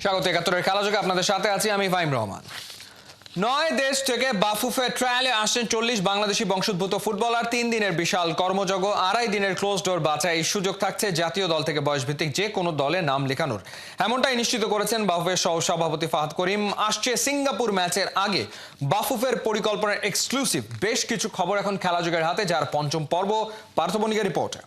স্বাগত ৭১-এর খেলাযোগে আপনাদের সাথে আছি আমি ফাহিম রহমান। ৯ দেশ থেকে বাফুফে ট্রায়ালে আসছেন ৪০ বাংলাদেশি বংশোদ্ভূত ফুটবলার। ৩ দিনের বিশাল কর্মযজ্ঞ, ২.৫ দিনের ক্লোজ ডোর বাছাই। সুযোগ থাকছে জাতীয় দল থেকে বয়সভিত্তিক যে কোনো দলে নাম লেখানোর, এমনটাই নিশ্চিত করেছেন বাফুফের সহ সভাপতি ফাহাদ করিম। আসছে সিঙ্গাপুর ম্যাচের আগে বাফুফের পরিকল্পনার এক্সক্লুসিভ বেশ কিছু খবর এখন খেলাযোগের হাতে, যার পঞ্চম পর্ব। পার্থবণিকের রিপোর্টে।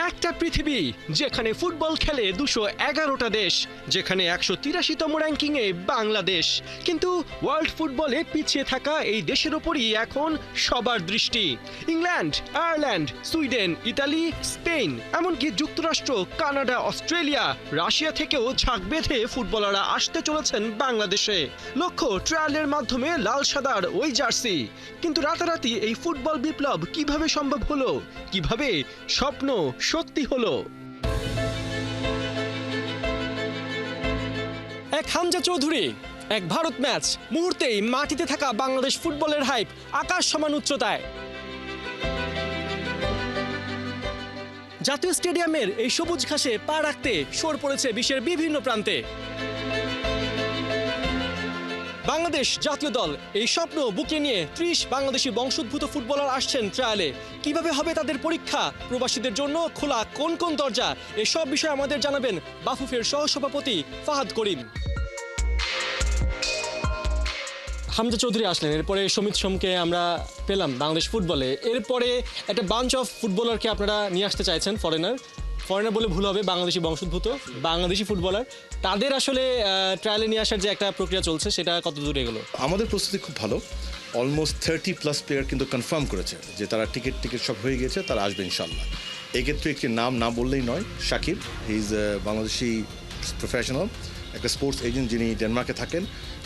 একটা পৃথিবী যেখানে ফুটবল খেলে ২১১টা দেশ, যেখানে ১৮৩তম র্যাঙ্কিংয়ে বাংলাদেশ, কিন্তু ওয়ার্ল্ড ফুটবলে পিছিয়ে থাকা এই দেশের ওপরই এখন সবার দৃষ্টি। England, Ireland, Sweden, Italy, Spain, এমনকি যুক্তরাষ্ট্র, কানাডা, অস্ট্রেলিয়া, রাশিয়া থেকেও ঝাঁক বেঁধে ফুটবলাররা আসতে চলেছেন বাংলাদেশে। লক্ষ্য ট্রায়ালের মাধ্যমে লাল সাদার ওই জার্সি। কিন্তু রাতারাতি এই ফুটবল বিপ্লব কিভাবে সম্ভব হলো? কিভাবে স্বপ্ন সত্যি হলো? এক হামজা চৌধুরী, এক ভারত ম্যাচ, মুহূর্তেই মাটিতে থাকা বাংলাদেশ ফুটবলের হাইপ আকাশ সমান উচ্চতায়। জাতীয় স্টেডিয়ামের এই সবুজ ঘাসে পা রাখতে শোর পড়েছে বিশ্বের বিভিন্ন প্রান্তে। বাংলাদেশ জাতীয় দল এই স্বপ্ন বুকে নিয়ে ৩০ বাংলাদেশি বংশোদ্ভূত ফুটবলার আসছেন ট্রায়ালে। কিভাবে হবে তাদের পরীক্ষা, প্রবাসীদের জন্য খোলা কোন কোন দরজা, এসব বিষয়ে আমাদের জানাবেন বাফুফের সহসভাপতি ফাহাদ করিম। হামজা চৌধুরী আসলেন, এরপরে সমিত সোমকে আমরা পেলাম বাংলাদেশ ফুটবলে। এরপরে একটা বাঞ্চ অফ ফুটবলারকে আপনারা নিয়ে আসতে চাইছেন, ফরেনার বলে ভুল হবে, বাংলাদেশি বংশোদ্ভূত বাংলাদেশি ফুটবলার। তাদের আসলে ট্রায়ালে নিয়ে আসার যে একটা প্রক্রিয়া চলছে, সেটা কত দূরে গেল? আমাদের প্রস্তুতি খুব ভালো। অলমোস্ট 30+ প্লেয়ার কিন্তু কনফার্ম করেছে যে তারা টিকিট সব হয়ে গেছে, তারা আসবে ইনশাল্লাহ। এক্ষেত্রে একটি নাম না বললেই নয়, Shakib. He is Bangladeshi professional, একটা স্পোর্টস এজেন্ট যিনি ডেনমার্কে থাকেন।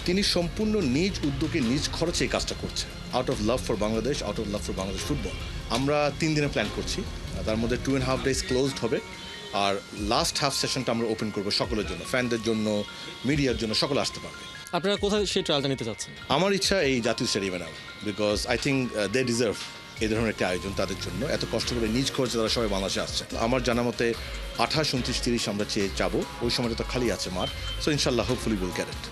তিনি সম্পূর্ণ নিজ উদ্যোগে নিজ খরচে এই কাজটা করছে, out of love for Bangladesh, out of love for Bangladesh football. আমরা 3 দিনে প্ল্যান করছি, তার মধ্যে 2.5 days ক্লোজড হবে, আর লাস্ট হাফ সেশনটা আমরা ওপেন করবো সকলের জন্য, ফ্যানদের জন্য, মিডিয়ার জন্য, সকলে আসতে পারবে। আপনারা কোথায় সেই ট্রায়ালটা নিতে চাচ্ছেন? আমার ইচ্ছা এই জাতীয় স্টেডিয়ামে নেওয়া, because I think they deserve এই ধরনের একটা আয়োজন তাদের জন্য। এত কষ্ট করে নিজ খরচে তারা সবাই বাংলাদেশে আসছে। আমার জানা মতে 28, 29, 30 আমরা চাবো। ওই সময়টা তো খালি আছে মাঠ, সো ইনশাল্লাহ হোপফুলি উইল গেট ইট।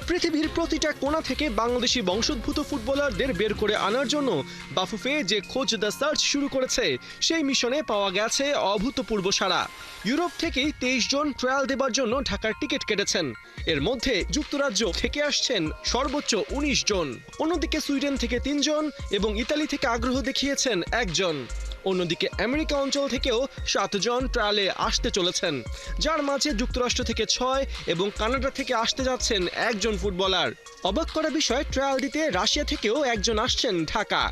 পৃথিবীর প্রতিটা কোণা থেকে বাংলাদেশি বংশোদ্ভূত ফুটবলারদের বের করে আনার জন্য বাফুফে যে খোঁজ দ্য সার্চ শুরু করেছে, সেই মিশনে পাওয়া গেছে অভূতপূর্ব সাড়া। ইউরোপ থেকেই 23 জন ট্রায়াল দেবার জন্য ঢাকার টিকিট কেটেছেন। এর মধ্যে যুক্তরাজ্য থেকে আসছেন সর্বোচ্চ 19 জন। অন্যদিকে সুইডেন থেকে 3 জন এবং ইতালি থেকে আগ্রহ দেখিয়েছেন 1 জন। অন্যদিকে আমেরিকা অঞ্চল থেকেও 7 জন ট্রায়ালে আসতে চলেছেন, যার মাঝে যুক্তরাষ্ট্র থেকে 6 এবং কানাডা থেকে আসতে যাচ্ছেন 1 জন ফুটবলার। অবাক করা বিষয়, ট্রায়াল দিতে রাশিয়া থেকেও 1 জন আসছেন ঢাকা।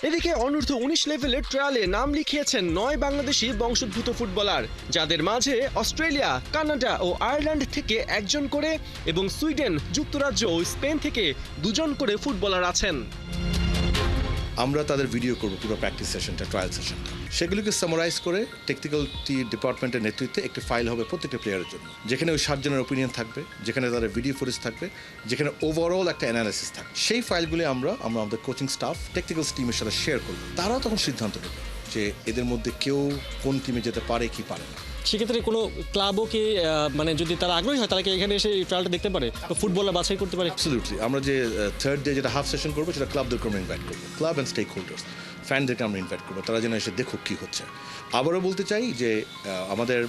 এদিকে অনূর্ধ্ব 19 লেভেলের ট্রায়ালে নাম লিখিয়েছেন 9 বাংলাদেশি বংশোদ্ভূত ফুটবলার, যাদের মাঝে অস্ট্রেলিয়া, কানাডা ও আয়ারল্যান্ড থেকে 1 জন করে এবং সুইডেন, যুক্তরাজ্য ও স্পেন থেকে 2 জন করে ফুটবলার আছেন। আমরা তাদের ভিডিও করবো পুরো প্র্যাকটিস সেশনটা, ট্রায়াল সেশনটা। সেগুলোকে সামারাইজ করে টেকনিক্যাল ডিপার্টমেন্টের নেতৃত্বে একটি ফাইল হবে প্রত্যেকটা প্লেয়ারের জন্য, যেখানে ওই 7 জনের ওপিনিয়ন থাকবে, যেখানে তাদের ভিডিও ফুটেজ থাকবে, যেখানে ওভারঅল একটা অ্যানালাইসিস থাকবে। সেই ফাইলগুলি আমরা আমাদের কোচিং স্টাফ, টেকনিক্যাল টিমের সাথে শেয়ার করবো। তারাও তখন সিদ্ধান্ত নেবে যে এদের মধ্যে কেউ কোন টিমে যেতে পারে কি পারে না। সেক্ষেত্রে কোনো ক্লাবও কি মানে যদি তারা আগ্রহী হয়, তারা কি এখানে এসে এই ট্রায়ালটা দেখতে পারে, ফুটবলার বাছাই করতে পারে? অ্যাবসলিউটলি। আমরা যে 3rd ডে যেটা হাফ সেশন করবো, সেটা ক্লাবদেরকে আমরা ইনভাইট করবো, ক্লাব অ্যান্ড স্টেক হোল্ডার্স, ফ্যানদেরকে আমরা ইনভাইট করবো, তারা যেন এসে দেখুক কী হচ্ছে। আবারও বলতে চাই যে আমাদের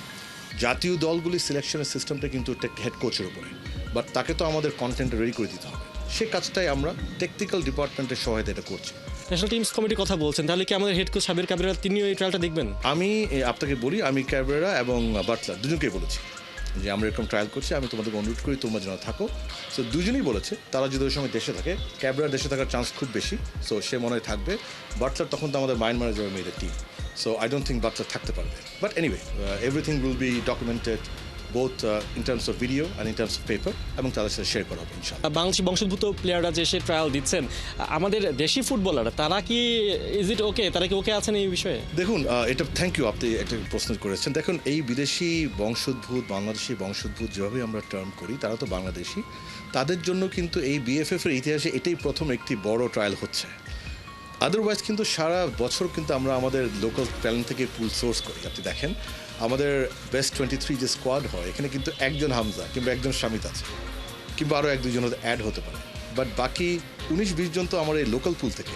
জাতীয় দলগুলির সিলেকশনের সিস্টেমটা কিন্তু হেড কোচের উপরে, বাট তাকে তো আমাদের কন্টেন্ট রেডি করে দিতে হবে। সে কাজটাই আমরা টেকনিক্যাল ডিপার্টমেন্টের সহায়তা এটা করছি। ন্যাশনাল টিমস কমিটির কথা বলছেন, তাহলে কি আমাদের হেড কোচ সাবির কাবরেরা তিনিও এই ট্রায়ালটা দেখবেন? আমি আপনাকে বলি, আমি ক্যাবরেরা এবং বাটলার দুজনকেই বলেছি যে আমরা এরকম ট্রায়াল করছি, আমি তোমাদেরকে অনুরোধ করি তোমরা যেন থাকো। সো দুজনেই বলেছে তারা যদি ওই সময় দেশে থাকে, ক্যাবরেরা দেশে থাকার চান্স খুব বেশি, সো সে মনে হয় থাকবে। বাটলার তখন তো আমাদের মাইন্ড ম্যানেজার মেয়েদের team, so I don't think Butler থাকতে পারবে। But anyway, everything will be documented both in terms of video and in terms of paper, এবং তাদের সাথে শেয়ার করা হবে ইনশাআল্লাহ। বাংলাদেশি বংশোদ্ভূত প্লেয়াররা যে সে ট্রায়াল দিচ্ছেন, আমাদের দেশি ফুটবলাররা তারা কি ইজ ইট ওকে, তারা কি ওকে আছেন এই বিষয়ে? দেখুন, এটা থ্যাংক ইউ, আপনি একটা প্রশ্ন করেছেন। দেখুন, এই বিদেশি বংশোদ্ভূত, বাংলাদেশি বংশোদ্ভূত যেভাবে আমরা টার্ম করি, তারা তো বাংলাদেশি। তাদের জন্য কিন্তু এই বিএফএফ এর ইতিহাসে এটাই প্রথম একটি বড় ট্রায়াল হচ্ছে। আদারওয়াইজ কিন্তু সারা বছর কিন্তু আমরা আমাদের লোকাল ট্যালেন্ট থেকে পুল সোর্স করি। আপনি দেখেন আমাদের বেস্ট 23 যে স্কোয়াড হয় এখানে কিন্তু একজন হামজা কিংবা একজন শামিত আছে, কিংবা আরও 1-2 জন অ্যাড হতে পারে, বাট বাকি 19-20 জন তো আমার এই লোকাল পুল থেকে,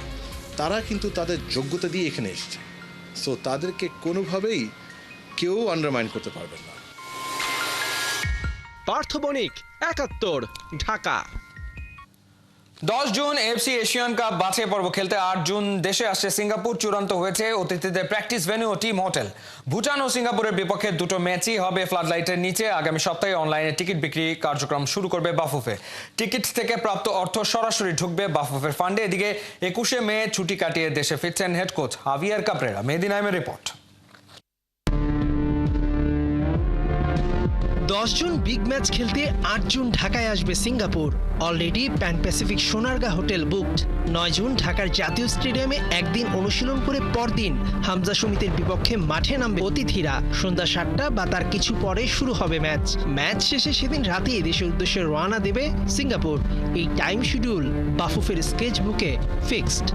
তারা কিন্তু তাদের যোগ্যতা দিয়ে এখানে এসেছে। সো তাদেরকে কোনোভাবেই কেউ আন্ডারমাইন করতে পারবেন না। পার্থ বণিক, ৭১, Dhaka. 10 June FC Asian cup বাছাই পর্ব খেলতে 8 জুন দেশে আসছে সিঙ্গাপুর। চূড়ান্ত হয়েছে অতিথিদের প্র্যাকটিস ভেন্যু ও টিম হোটেল। ভুটান ও সিঙ্গাপুরের বিপক্ষে দুটো ম্যাচই হবে ফ্লাডলাইটের নিচে। আগামী সপ্তাহে অনলাইনে টিকিট বিক্রি কার্যক্রম শুরু করবে বাফুফে। টিকিট থেকে প্রাপ্ত অর্থ সরাসরি ঢুকবে বাফুফের ফান্ডে। এদিকে 21শে মে ছুটি কাটিয়ে দেশে ফিরছেন হেড কোচ হাভিয়ার কাপ্রেরা। মেহেদী নাইমের রিপোর্ট। 10 জুন বিগ ম্যাচ খেলতে 8 জুন ঢাকায় আসবে Singapore. Already pan Pacific Sonargaon hotel booked. 9 June ঢাকার জাতীয় স্টেডিয়ামে একদিন অনুশীলন করে পরদিন হামজা সমিতির বিপক্ষে মাঠে নামবে অতিথিরা। সন্ধ্যা 7টা বা তার কিছু পরে শুরু হবে ম্যাচ শেষে সেদিন রাতেই দেশের উদ্দেশ্যে রওনা দেবে সিঙ্গাপুর। এই টাইম শিডিউল বাফুফের স্কেচ বুকে ফিক্সড।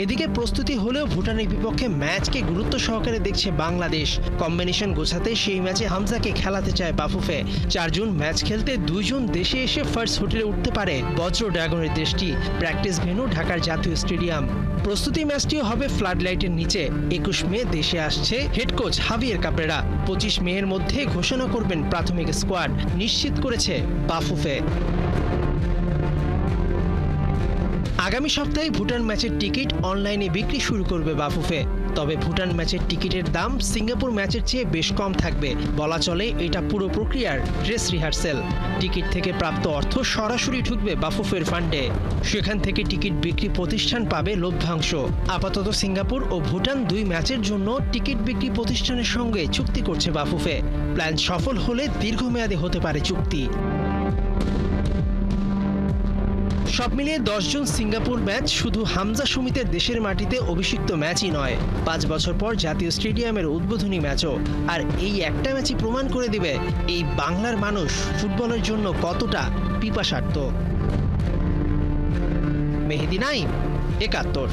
এদিকে প্রস্তুতি হলেও ভুটানের বিপক্ষে ম্যাচকে গুরুত্ব সহকারে দেখছে বাংলাদেশ। কম্বিনেশন গোছাতে সেই ম্যাচে হামজাকে খেলাতে চায় বাফুফে। 4 জুন ম্যাচ খেলতে 2 জুন দেশে এসে ফার্স্ট হোটেলে উঠতে পারে বজ্র ড্রাগনের দেশটি। প্র্যাকটিস ভেন্যু ঢাকার জাতীয় স্টেডিয়াম। প্রস্তুতি ম্যাচটিও হবে ফ্লাডলাইটের নিচে। 21 মে দেশে আসছে হেড কোচ হাভিয়ার কাপ্রেরা। 25 মে এর মধ্যে ঘোষণা করবেন প্রাথমিক স্কোয়াড, নিশ্চিত করেছে বাফুফে। আগামী সপ্তাহে ভুটান ম্যাচের টিকিট অনলাইনে বিক্রি শুরু করবে বাফুফে। তবে ভুটান ম্যাচের টিকিটের দাম সিঙ্গাপুর ম্যাচের চেয়ে বেশ কম থাকবে। বলা চলে এটা পুরো প্রক্রিয়ার ড্রেস রিহার্সেল। টিকিট থেকে প্রাপ্ত অর্থ সরাসরি ঢুকবে বাফুফের ফান্ডে। সেখান থেকে টিকিট বিক্রি প্রতিষ্ঠান পাবে লভ্যাংশ। আপাতত সিঙ্গাপুর ও ভুটান 2 ম্যাচের জন্য টিকিট বিক্রি প্রতিষ্ঠানের সঙ্গে চুক্তি করছে বাফুফে। প্ল্যান সফল হলে দীর্ঘমেয়াদী হতে পারে চুক্তি। সব মিলিয়ে 10 জুন সিঙ্গাপুর ম্যাচ শুধু হামজা সমিতির দেশের মাটিতে অভিষিক্ত ম্যাচই নয়, 5 বছর পর জাতীয় স্টেডিয়ামের উদ্বোধনী ম্যাচও। আর এই একটা ম্যাচই প্রমাণ করে দিবে এই বাংলার মানুষ ফুটবলের জন্য কতটা পিপাসার্থ। মেহেদী নাইম, ৭১।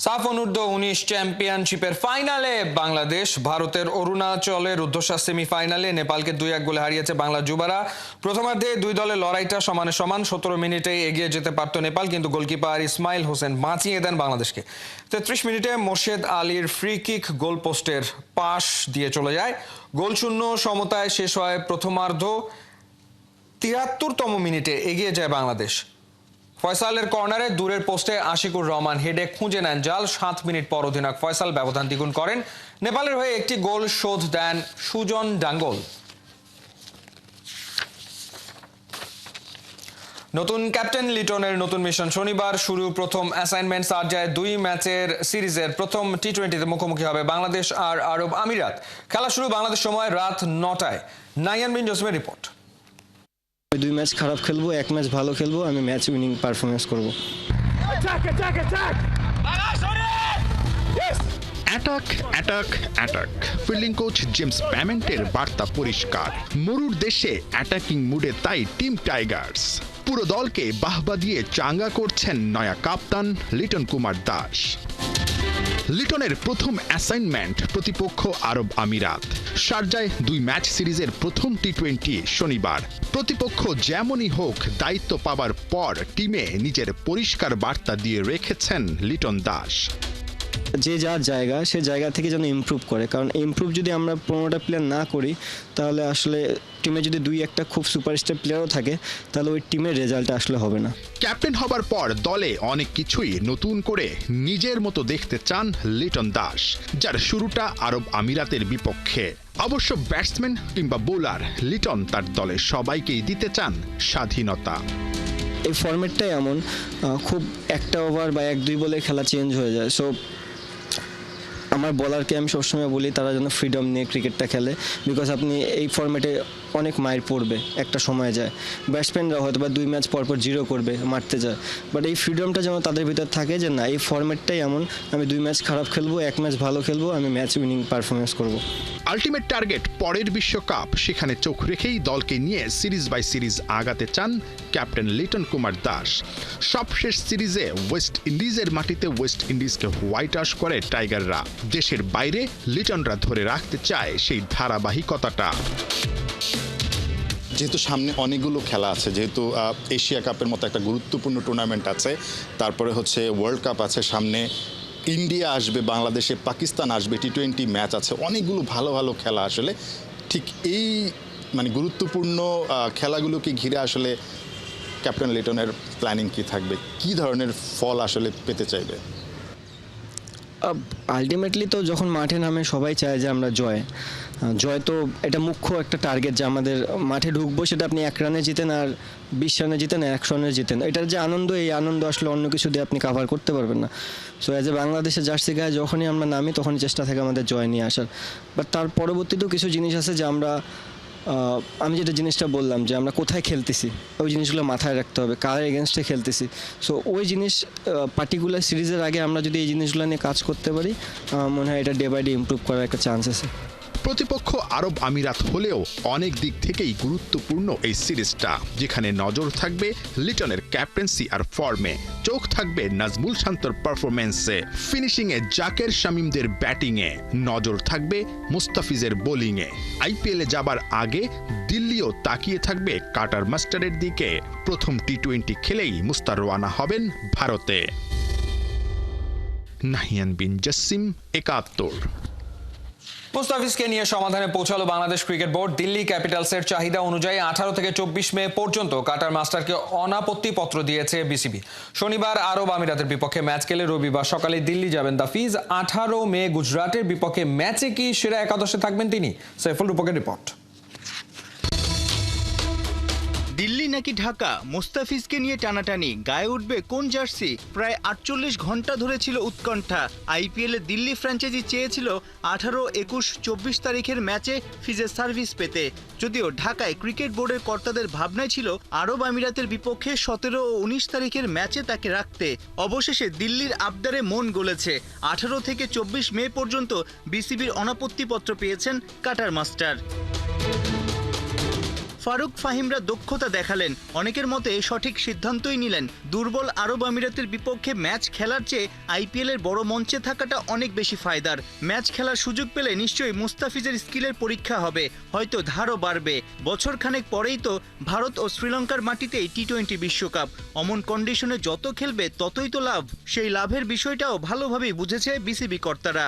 সাফ অনূর্ধ্ব 19 চ্যাম্পিয়নশিপের ফাইনালে বাংলাদেশ ভারতের অরুণাচলের রুদ্ধশ্বাস সেমিফাইনালে নেপালকে 2-1 গোলে হারিয়েছে বাংলা যুবারা। প্রথমার্ধে দুই দলের লড়াইটা সমানে সমান। 17 মিনিটেই এগিয়ে যেতে পারত নেপাল, কিন্তু গোলকিপার ইসমাইল হোসেন বাঁচিয়ে দেন বাংলাদেশকে। 33 মিনিটে মোর্শেদ আলীর ফ্রি কিক গোল পোস্টের পাশ দিয়ে চলে যায়। গোলশূন্য সমতায় শেষ হয় প্রথমার্ধ। 73তম মিনিটে এগিয়ে যায় বাংলাদেশ। ফয়সালের কর্নারে দূরের পোস্টে আশিকুর রহমান হেডে খুঁজে নেন জাল। 7 মিনিট পর অধিনায়ক ফয়সাল ব্যবধান দ্বিগুণ করেন। নেপালের হয়ে একটি গোল শোধ দেন সুজন ডাঙ্গল। নতুন ক্যাপ্টেন লিটনের নতুন মিশন। শনিবার শুরু প্রথম অ্যাসাইনমেন্ট। শারজায় 2 ম্যাচের সিরিজের প্রথম টি20তে মুখোমুখি হবে বাংলাদেশ আর আরব আমিরাত। খেলা শুরু বাংলাদেশ সময় রাত 9টায়। নাইয়ান বিন জসিমের রিপোর্ট। 2 ম্যাচ খারাপ খেলবো, 1 ম্যাচ ভালো খেলবো, আমি ম্যাচ উইনিং পারফরমেন্স করব। Attack attack attack. Fielding coach James প্যামেন্টের বার্তা পরিষ্কার, মরুর দেশে অ্যাটাকিং মুডে তাই টিম টাইগার্স। পুরো দলকে বাহবা দিয়ে চাঙ্গা করছেন নয়া কাপ্তান লিটন কুমার দাস। লিটনের প্রথম অ্যাসাইনমেন্ট প্রতিপক্ষ আরব আমিরাত। শারজায় 2 ম্যাচ সিরিজের প্রথম টি20 শনিবার। প্রতিপক্ষ যেমনই হোক, দায়িত্ব পাবার পর টিমে নিজের পরিষ্কার বার্তা দিয়ে রেখেছেন লিটন দাস। যে যার জায়গা, সে জায়গা থেকে যেন ইমপ্রুভ করে, কারণ ইমপ্রুভ যদি আমরা 15টা প্লেয়ার না করি তাহলে আসলে টিমে যদি 2-1টা খুব সুপারস্টার প্লেয়ারও থাকে তাহলে ওই টিমের রেজাল্ট আসলে হবে না। ক্যাপ্টেন হবার পর দলে অনেক কিছুই নতুন করে নিজের মতো দেখতে চান লিটন দাস, যার শুরুটা আরব আমিরাতের বিপক্ষে। অবশ্য ব্যাটসম্যান কিংবা বোলার, লিটন তার দলের সবাইকেই দিতে চান স্বাধীনতা। এই ফরম্যাটটাই এমন, খুব একটা ওভার বা 1-2 বলে খেলা চেঞ্জ হয়ে যায়। সো আমার বলারকে আমি সবসময় বলি তারা যেন ফ্রিডম নিয়ে ক্রিকেটটা খেলে, বিকজ আপনি এই ফরম্যাটে অনেক মাইর পড়বে, একটা সময় যায়। ব্যাটসম্যানরা হয়তো বা 2 ম্যাচ পরপর 0 করবে, মারতে যায়, বাট এই ফ্রিডমটা যেন তাদের ভিতর থাকে যে না, এই ফরম্যাটটাই এমন, আমি 2 ম্যাচ খারাপ খেলবো, 1 ম্যাচ ভালো খেলবো, আমি ম্যাচ উইনিং পারফরমেন্স করব। আলটিমেট টার্গেট পরের বিশ্বকাপ, সেখানে চোখ রেখেই দলকে নিয়ে সিরিজ বাই সিরিজ আগাতে চান ক্যাপ্টেন লিটন কুমার দাস। সবশেষ সিরিজে ওয়েস্ট ইন্ডিজের মাটিতে ওয়েস্ট ইন্ডিজকে হোয়াইট ওয়াশ করে টাইগাররা। দেশের বাইরে লিটনরা ধরে রাখতে চায় সেই ধারাবাহিকতাটা। যেহেতু সামনে অনেকগুলো খেলা আছে, যেহেতু এশিয়া কাপের মতো একটা গুরুত্বপূর্ণ টুর্নামেন্ট আছে, তারপরে হচ্ছে ওয়ার্ল্ড কাপ আছে সামনে, ইন্ডিয়া আসবে, বাংলাদেশে পাকিস্তান আসবে, টি-20 ম্যাচ আছে, অনেকগুলো ভালো ভালো খেলা। আসলে ঠিক এই গুরুত্বপূর্ণ খেলাগুলোকে ঘিরে আসলে ক্যাপ্টেন লিটনের প্ল্যানিং কি থাকবে, কি ধরনের ফল আসলে পেতে চাইবে? আলটিমেটলি তো যখন মাঠে নামে সবাই চায় যে আমরা জয় তো এটা মুখ্য একটা টার্গেট, যে আমাদের মাঠে ঢুকবো, সেটা আপনি 1 রানে জিতেন আর 20 রানে জিতেন, 100 রানে জিতেন, এটার যে আনন্দ, এই আনন্দ আসলে অন্য কিছু দিয়ে আপনি কাভার করতে পারবেন না। সো অ্যাজ এ বাংলাদেশের জার্সি গায়ে যখনই আমরা নামি তখনই চেষ্টা থাকে আমাদের জয় নিয়ে আসার। বাট তার পরবর্তীতেও কিছু জিনিস আছে যে আমি যেটা জিনিসটা বললাম যে আমরা কোথায় খেলতেছি, ওই জিনিসগুলো মাথায় রাখতে হবে, কার এগেনস্টে খেলতেছি। সো ওই জিনিস পার্টিকুলার সিরিজের আগে আমরা যদি এই জিনিসগুলো নিয়ে কাজ করতে পারি, মনে হয় এটা ডে বাই ডে ইমপ্রুভ করার একটা চান্স আছে। প্রতিপক্ষ আরব আমিরাত হলেও অনেক দিক থেকেই গুরুত্বপূর্ণ এই সিরিজটা, যেখানে নজর থাকবে লিটনের ক্যাপ্টেন্সি আর ফর্মে, চোখ থাকবে নাজমুল শান্তর পারফরমেন্সে, ফিনিশিংয়ে জাকের শামীমদের ব্যাটিংয়ে, নজর থাকবে মুস্তাফিজের বোলিংয়ে। আইপিএলে যাবার আগে দিল্লিও তাকিয়ে থাকবে কাটার মাস্টারের দিকে। প্রথম টি-20 খেলেই মুস্তার রওনা হবেন ভারতে। নাহিয়ান বিন জাসিম, ৭১। মুস্তাফিজকে নিয়ে সমাধানে পৌঁছালো বাংলাদেশ ক্রিকেট বোর্ড। দিল্লি ক্যাপিটালসের চাহিদা অনুযায়ী 18 থেকে 24 মে পর্যন্ত কাটার মাস্টারকে অনাপত্তি পত্র দিয়েছে বিসিবি। শনিবার আরব আমিরাতের বিপক্ষে ম্যাচ খেলে রবিবার সকালে দিল্লি যাবেন দাফিজ। 18 মে গুজরাটের বিপক্ষে ম্যাচে কি সেরা একাদশে থাকবেন তিনি? সাইফুল রূপকের রিপোর্ট। দিল্লি নাকি ঢাকা, মুস্তাফিজকে নিয়ে টানাটানি, গায়ে উঠবে কোন জার্সি? প্রায় 48 ঘন্টা ধরে ছিল উৎকণ্ঠা। আইপিএলে দিল্লি ফ্র্যাঞ্চাইজি চেয়েছিল 18, 21, 24 তারিখের ম্যাচে ফিজের সার্ভিস পেতে। যদিও ঢাকায় ক্রিকেট বোর্ডের কর্তাদের ভাবনায় ছিল আরব আমিরাতের বিপক্ষে 17 ও 19 তারিখের ম্যাচে তাকে রাখতে। অবশেষে দিল্লির আবদারে মন গলেছে। 18 থেকে 24 মে পর্যন্ত বিসিবির অনাপত্তিপত্র পেয়েছেন কাটার মাস্টার। ফারুক ফাহিমরা দক্ষতা দেখালেন, অনেকের মতে সঠিক সিদ্ধান্তই নিলেন। দুর্বল আরব আমিরাতের বিপক্ষে ম্যাচ খেলার চেয়ে আইপিএলের বড় মঞ্চে থাকাটা অনেক বেশি ফায়দার। ম্যাচ খেলার সুযোগ পেলে নিশ্চয়ই মুস্তাফিজের স্কিলের পরীক্ষা হবে, হয়তো ধারও বাড়বে। বছরখানেক পরেই তো ভারত ও শ্রীলঙ্কার মাটিতেই টি-20 বিশ্বকাপ। অমন কন্ডিশনে যত খেলবে ততই তো লাভ। সেই লাভের বিষয়টাও ভালোভাবেই বুঝেছে বিসিবি কর্তারা।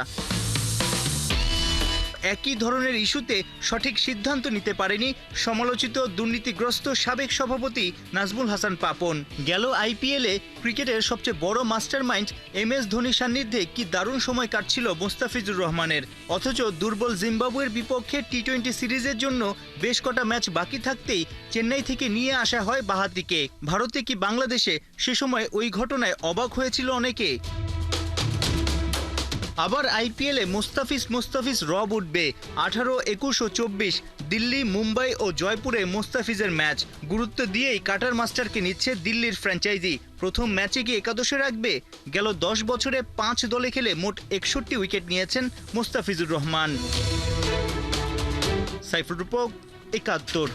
একই ধরনের ইস্যুতে সঠিক সিদ্ধান্ত নিতে পারেনি সমালোচিত দুর্নীতিগ্রস্ত সাবেক সভাপতি নাজমুল হাসান পাপন। গেল আইপিএলে ক্রিকেটের সবচেয়ে বড় মাস্টারমাইন্ড MS ধোনির সান্নিধ্যে কি দারুণ সময় কাটছিল মুস্তাফিজুর রহমানের। অথচ দুর্বল জিম্বাবুয়ের বিপক্ষে টি-20 সিরিজের জন্য বেশ কটা ম্যাচ বাকি থাকতেই চেন্নাই থেকে নিয়ে আসা হয় বাঁহাতিকে। ভারতে কি বাংলাদেশে সে সময় ওই ঘটনায় অবাক হয়েছিল অনেকে। আবার আইপিএলে মুস্তাফিজ রব উঠবে। 18, 21 ও 24 দিল্লি, মুম্বাই ও জয়পুরে মুস্তাফিজের ম্যাচ। গুরুত্ব দিয়েই কাটার মাস্টারকে নিচ্ছে দিল্লির ফ্র্যাঞ্চাইজি। প্রথম ম্যাচে কি একাদশে রাখবে? গেল 10 বছরে 5 দলে খেলে মোট 61 উইকেট নিয়েছেন মুস্তাফিজুর রহমান। সাইফুল রূপক, ৭১।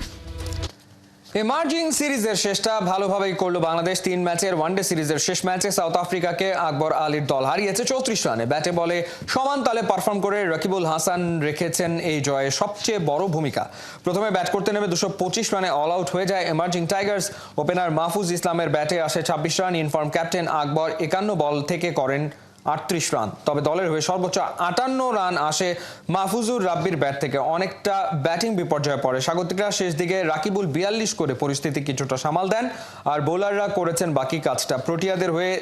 এমার্জিং সিরিজের শেষটা ভালোভাবেই করলো বাংলাদেশ। 3 ম্যাচের ওয়ানডে সিরিজের শেষ ম্যাচে সাউথ আফ্রিকাকে আকবর আলীর দল হারিয়েছে 34 রানে। ব্যাটে বলে সমান তালে পারফর্ম করে রাকিবুল হাসান রেখেছেন এই জয়ে সবচেয়ে বড় ভূমিকা। প্রথমে ব্যাট করতে নেমে 225 রানে অল আউট হয়ে যায় এমার্জিং টাইগার্স। ওপেনার মাহফুজ ইসলামের ব্যাটে আসে 26 রান। ইনফর্ম ক্যাপ্টেন আকবর 51 বল থেকে করেন 38 রান। তবে দলের হয়ে সর্বোচ্চ 58 রান আসে মাহফুজুর রাব্বির ব্যাট থেকে। অনেকটা ব্যাটিং বিপর্যয়ে পড়ে স্বাগতিকরা। শেষ দিকে রাকিবুল 42 করে পরিস্থিতি কিছুটা সামাল দেন, আর বোলাররা করেছেন বাকি কাজটা। প্রোটিয়াদের হয়ে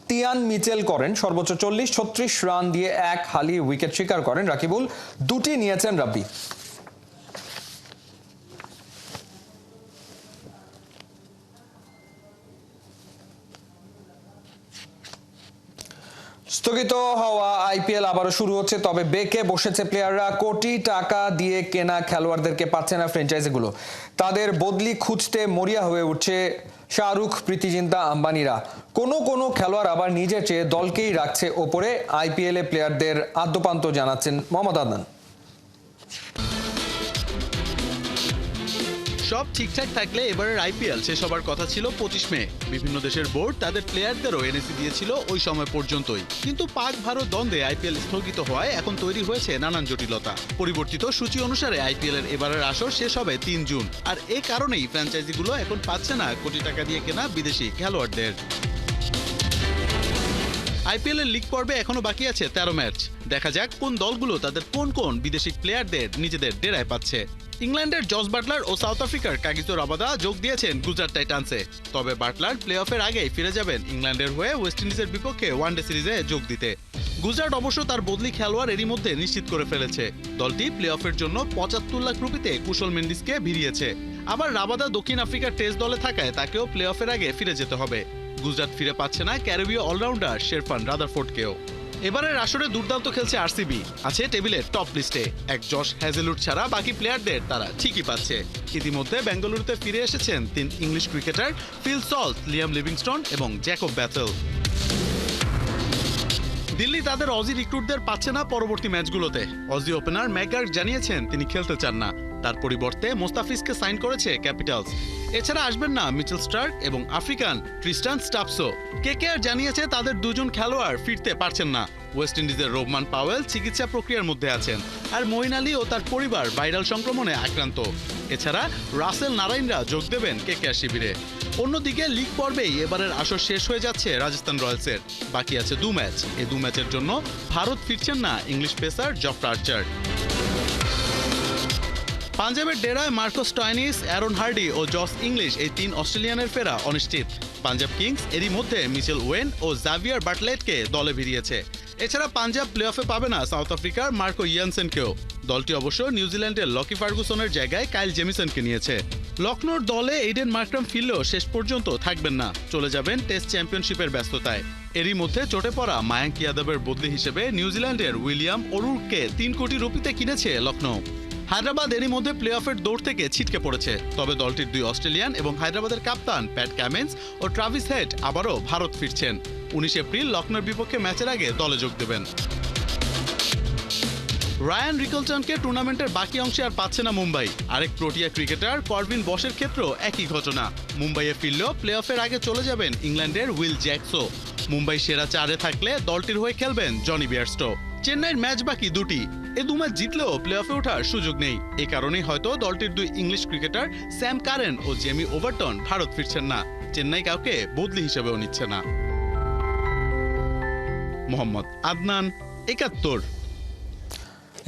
তিয়ান মিচেল করেন সর্বোচ্চ 40-36 রান দিয়ে এক হালি উইকেট শিকার করেন রাকিবুল। 2টি নিয়েছেন রাব্বি। স্থগিত হওয়া আইপিএল আবারও শুরু হচ্ছে, তবে বেঁকে বসেছে প্লেয়াররা। কোটি টাকা দিয়ে কেনা খেলোয়াড়দেরকে পাচ্ছে না ফ্র্যাঞ্চাইজিগুলো। তাদের বদলি খুঁজতে মরিয়া হয়ে উঠছে শাহরুখ, প্রীতিজিন্তা, আম্বানিরা। কোনো খেলোয়াড় আবার নিজের চেয়ে দলকেই রাখছে ওপরে। আইপিএলে প্লেয়ারদের আদ্যপান্ত জানাচ্ছেন মোহাম্মদ আদনান। সব ঠিকঠাক থাকলে এবারের আইপিএল শেষ হবার কথা ছিল 25 মে। বিভিন্ন দেশের বোর্ড তাদের প্লেয়ারদেরও এনএসি দিয়েছিল ওই সময় পর্যন্তই, কিন্তু পাক ভারত দ্বন্দ্বে আইপিএল স্থগিত হওয়ায় এখন তৈরি হয়েছে নানান জটিলতা। পরিবর্তিত সূচি অনুসারে আইপিএল এর এবারের আসর শেষ হবে 3 জুন, আর এ কারণেই ফ্র্যাঞ্চাইজিগুলো এখন পাচ্ছে না কোটি টাকা দিয়ে কেনা বিদেশি খেলোয়াড়দের। আইপিএল এর লিগ পর্বে এখনো বাকি আছে 13 ম্যাচ। দেখা যাক কোন দলগুলো তাদের কোন কোন বিদেশি প্লেয়ারদের নিজেদের ডেরায় পাচ্ছে। ইংল্যান্ডের জস বাটলার ও সাউথ আফ্রিকার কাগিসো রাবাদা যোগ দিয়েছেন গুজরাট টাইটান্সে। তবে বাটলার প্লে অফের আগেই ফিরে যাবেন ইংল্যান্ডের হয়ে ওয়েস্ট ইন্ডিজের বিপক্ষে ওয়ানডে সিরিজে যোগ দিতে। গুজরাট অবশ্য তার বদলি খেলোয়াড় এরই মধ্যে নিশ্চিত করে ফেলেছে। দলটি প্লে অফের জন্য 75 লাখ রুপিতে কুশল মেন্ডিসকে ভিড়িয়েছে। আবার রাবাদা দক্ষিণ আফ্রিকার টেস্ট দলে থাকায় তাকেও প্লে অফের আগে ফিরে যেতে হবে। গুজরাট ফিরে পাচ্ছে না ক্যারিবীয় অলরাউন্ডার শেরফান রাদারফোর্ডকেও। এবারের আসরে দুর্দান্ত খেলছে আরসিবি, আছে টেবিলের টপ লিস্টে। এক জশ হ্যাজেলউড ছাড়া বাকি প্লেয়ারদের তারা ঠিকই পাচ্ছে। ইতিমধ্যে বেঙ্গালুরুতে ফিরে এসেছেন 3 English cricketer Phil Salt, Liam Livingstone এবং জ্যাকব ব্যাথেল। দিল্লি তাদের অজি রিক্রুটদের পাচ্ছে না পরবর্তী ম্যাচগুলোতে। অজি ওপেনার ম্যাকগার্ক জানিয়েছেন তিনি খেলতে চান না। তার পরিবর্তে মোস্তাফিজকে সাইন করেছে ক্যাপিটালস। এছাড়া আসবেন না মিচেল স্টার্ক এবং আফ্রিকান ট্রিস্টান স্টাপসো। কেকেআর জানিয়েছে তাদের দুজন খেলোয়াড় ফিরতে পারছেন না। ওয়েস্ট ইন্ডিজের রোবমান পাওয়েল চিকিৎসা প্রক্রিয়ার মধ্যে আছেন, আর মঈন আলী ও তার পরিবার ভাইরাল সংক্রমণে আক্রান্ত। এছাড়া রাসেল নারাইনরা যোগ দেবেন কেকেআর শিবিরে। অন্যদিকে লিগ পর্বেই এবারের আসর শেষ হয়ে যাচ্ছে রাজস্থান রয়্যালসের। বাকি আছে 2 ম্যাচ। এই 2 ম্যাচের জন্য ভারত ফিরছেন না ইংলিশ পেসার জফরা আর্চার। পাঞ্জাবের ডেরায় মার্কোস স্টয়নিস, অ্যারন হার্ডি ও জস ইংলিশ এই 3 অস্ট্রেলিয়ানের ফেরা অনিশ্চিত। পাঞ্জাব কিংস এরই মধ্যে মিচেল ওয়েন ও জাভিয়ার বাটলেটকে দলে ভিড়িয়েছে। এছাড়া পাঞ্জাব প্লে অফে পাবে না সাউথ আফ্রিকার মার্কো ইয়ানসেনকেও। দলটি অবশ্য নিউজিল্যান্ডের লকি ফার্গুসনের জায়গায় কাইল জেমিসনকে নিয়েছে। লখনৌর দলে এইডেন মার্করাম ফিরলেও শেষ পর্যন্ত থাকবেন না, চলে যাবেন টেস্ট চ্যাম্পিয়নশিপের ব্যস্ততায়। এরই মধ্যে চোটে পড়া মায়াঙ্ক ইয়াদবের বদলি হিসেবে নিউজিল্যান্ডের উইলিয়াম ওরুর্ককে 3 কোটি রুপিতে কিনেছে লখনৌ। হায়দ্রাবাদ এরই মধ্যে প্লে অফের দৌড় থেকে ছিটকে পড়েছে। তবে দলটির 2 অস্ট্রেলিয়ান এবং হায়দ্রাবাদের কাপ্তান প্যাট ক্যামেন্স ও ট্রাভিস হেড আবারও ভারত ফিরছেন। 19 এপ্রিল লখনৌর বিপক্ষে ম্যাচের আগে দলে যোগ দেবেন। রায়ান রিকলটনকে টুর্নামেন্টের বাকি অংশে আর পাচ্ছে না মুম্বাই। আরেক প্রোটিয়া ক্রিকেটার করবিন বসের ক্ষেত্রেও একই ঘটনা। মুম্বাইয়ে ফিরলেও প্লে অফের আগে চলে যাবেন ইংল্যান্ডের উইল জ্যাকসো। মুম্বাই সেরা 4-এ থাকলে দলটির হয়ে খেলবেন জনি বেয়ারস্টো। চেন্নাইয়ের ম্যাচ বাকি 2টি। এই 2 ম্যাচ জিতলেও প্লে অফে ওঠার সুযোগ নেই। এ কারণেই হয়তো দলটির 2 ইংলিশ ক্রিকেটার স্যাম কারেন ও জেমি ওভারটন ভারত ফিরছেন না। চেন্নাই কাউকে বদলি হিসেবেও নিচ্ছে না। মোহাম্মদ আদনান, 71।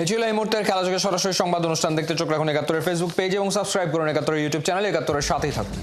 এ ছিল এই মুহূর্তের খেলা জগতের সরাসরি সংবাদ অনুষ্ঠান। দেখতে চোখ রাখুন 71-এর ফেসবুক পেজ এবং সাবস্ক্রাইব করুন 71-এর ইউটিউব চ্যানেল। 71-এর সাথেই থাকুন।